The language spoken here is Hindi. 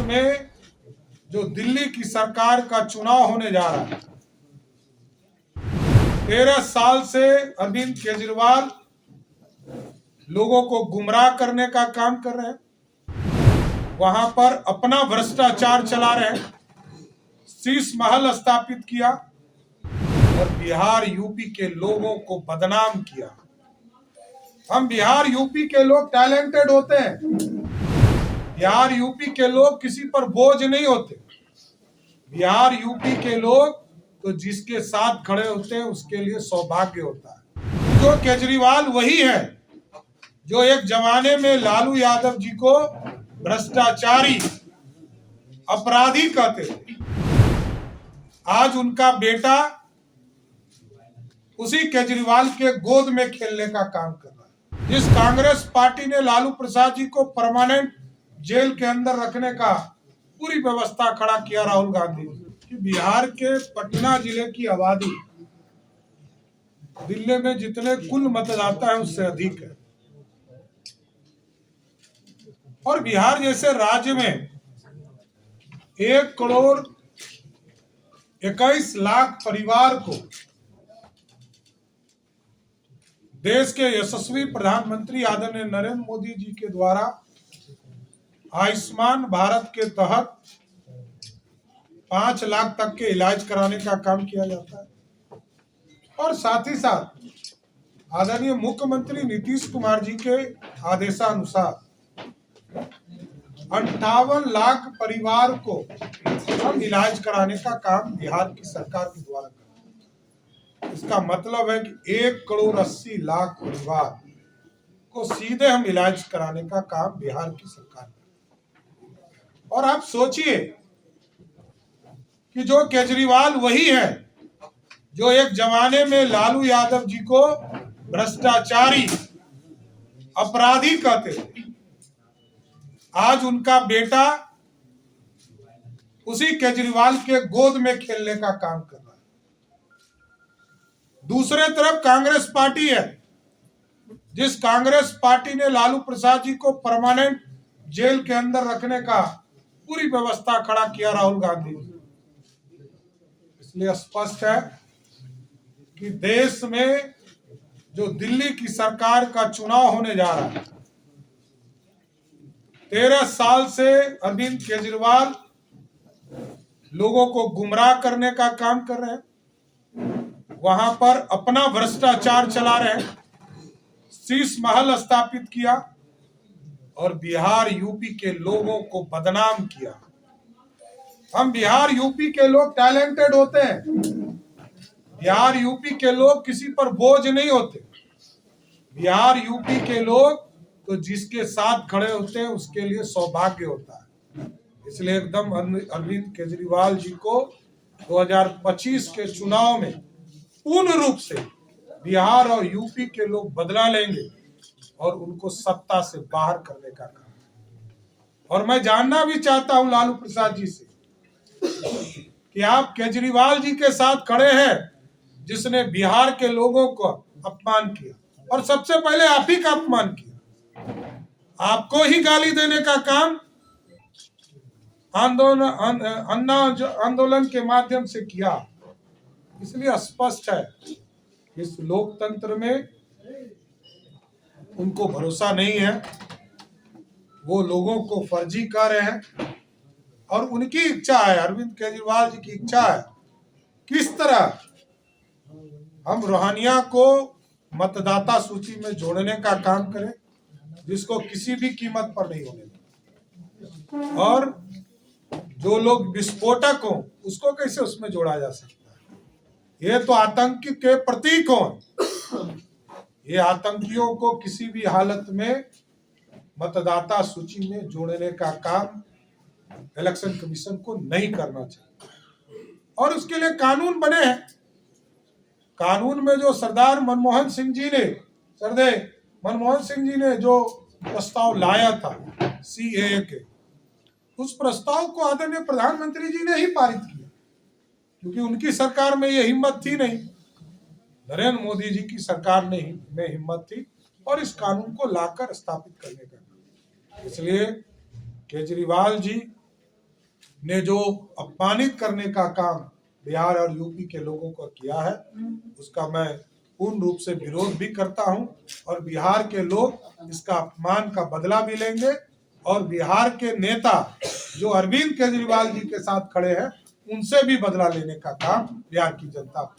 में जो दिल्ली की सरकार का चुनाव होने जा रहा है, 13 साल से अरविंद केजरीवाल लोगों को गुमराह करने का काम कर रहे हैं, वहां पर अपना भ्रष्टाचार चला रहे हैं, शीश महल स्थापित किया और बिहार यूपी के लोगों को बदनाम किया। हम बिहार यूपी के लोग टैलेंटेड होते हैं, बिहार यूपी के लोग किसी पर बोझ नहीं होते। बिहार यूपी के लोग तो जिसके साथ खड़े होते हैं उसके लिए सौभाग्य होता है। जो केजरीवाल वही है जो एक जमाने में लालू यादव जी को भ्रष्टाचारी, अपराधी कहते थे। आज उनका बेटा उसी केजरीवाल के गोद में खेलने का काम कर रहा है। जिस कांग्रेस पार्टी ने लालू प्रसाद जी को परमानेंट जेल के अंदर रखने का पूरी व्यवस्था खड़ा किया राहुल गांधी कि बिहार के पटना जिले की आबादी दिल्ली में जितने कुल मतदाता है उससे अधिक है, और बिहार जैसे राज्य में 1,21,00,000 परिवार को देश के यशस्वी प्रधानमंत्री आदरणीय नरेंद्र मोदी जी के द्वारा आयुष्मान भारत के तहत 5 लाख तक के इलाज कराने का काम किया जाता है। और साथ ही साथ आदरणीय मुख्यमंत्री नीतीश कुमार जी के आदेशानुसार 58 लाख परिवार को हम इलाज कराने का काम बिहार की सरकार के द्वारा कर रहे हैं। इसका मतलब है कि 1,80,00,000 परिवार को सीधे हम इलाज कराने का काम बिहार की सरकार कर रही है। और आप सोचिए कि जो केजरीवाल वही है जो एक जमाने में लालू यादव जी को भ्रष्टाचारी, अपराधी कहते थे। आज उनका बेटा उसी केजरीवाल के गोद में खेलने का काम कर रहा है। दूसरे तरफ कांग्रेस पार्टी है, जिस कांग्रेस पार्टी ने लालू प्रसाद जी को परमानेंट जेल के अंदर रखने का पूरी व्यवस्था खड़ा किया राहुल गांधी। इसलिए स्पष्ट है कि देश में जो दिल्ली की सरकार का चुनाव होने जा रहा है, 13 साल से अरविंद केजरीवाल लोगों को गुमराह करने का काम कर रहे हैं, वहां पर अपना भ्रष्टाचार चला रहे हैं, शीश महल स्थापित किया और बिहार यूपी के लोगों को बदनाम किया। हम बिहार यूपी के लोग टैलेंटेड होते हैं, बिहार यूपी के लोग किसी पर बोझ नहीं होते। बिहार यूपी के लोग तो जिसके साथ खड़े होते हैं उसके लिए सौभाग्य होता है। इसलिए एकदम अरविंद केजरीवाल जी को 2025 के चुनाव में पूर्ण रूप से बिहार और यूपी के लोग बदला लेंगे और उनको सत्ता से बाहर करने का काम। और मैं जानना भी चाहता हूं लालू प्रसाद जी से कि आप केजरीवाल जी के साथ खड़े हैं जिसने बिहार के लोगों को अपमान किया, और सबसे पहले आप ही का अपमान किया। आपको ही गाली देने का काम आंदोलन के माध्यम से किया। इसलिए स्पष्ट है इस लोकतंत्र में उनको भरोसा नहीं है, वो लोगों को फर्जी कह रहे हैं। और उनकी इच्छा है, अरविंद केजरीवाल जी की इच्छा है किस तरह हम रोहानिया को मतदाता सूची में जोड़ने का काम करें, जिसको किसी भी कीमत पर नहीं होने दें, और जो लोग विस्फोटक हों उसको कैसे उसमें जोड़ा जा सकता है। ये तो आतंक के प्रतीक हों, ये आतंकियों को किसी भी हालत में मतदाता सूची में जोड़ने का काम इलेक्शन कमीशन को नहीं करना चाहिए। और उसके लिए कानून बने हैं। कानून में जो सरदार मनमोहन सिंह जी ने जो प्रस्ताव लाया था सीएए के, उस प्रस्ताव को आदरणीय प्रधानमंत्री जी ने ही पारित किया, क्योंकि उनकी सरकार में ये हिम्मत थी नहीं, नरेंद्र मोदी जी की सरकार में हिम्मत थी और इस कानून को लाकर स्थापित करने का। इसलिए केजरीवाल जी ने जो अपमानित करने का काम बिहार और यूपी के लोगों को किया है, उसका मैं पूर्ण रूप से विरोध भी करता हूं और बिहार के लोग इसका अपमान का बदला भी लेंगे और बिहार के नेता जो अरविंद केजरीवाल जी के साथ खड़े हैं उनसे भी बदला लेने का काम बिहार की जनता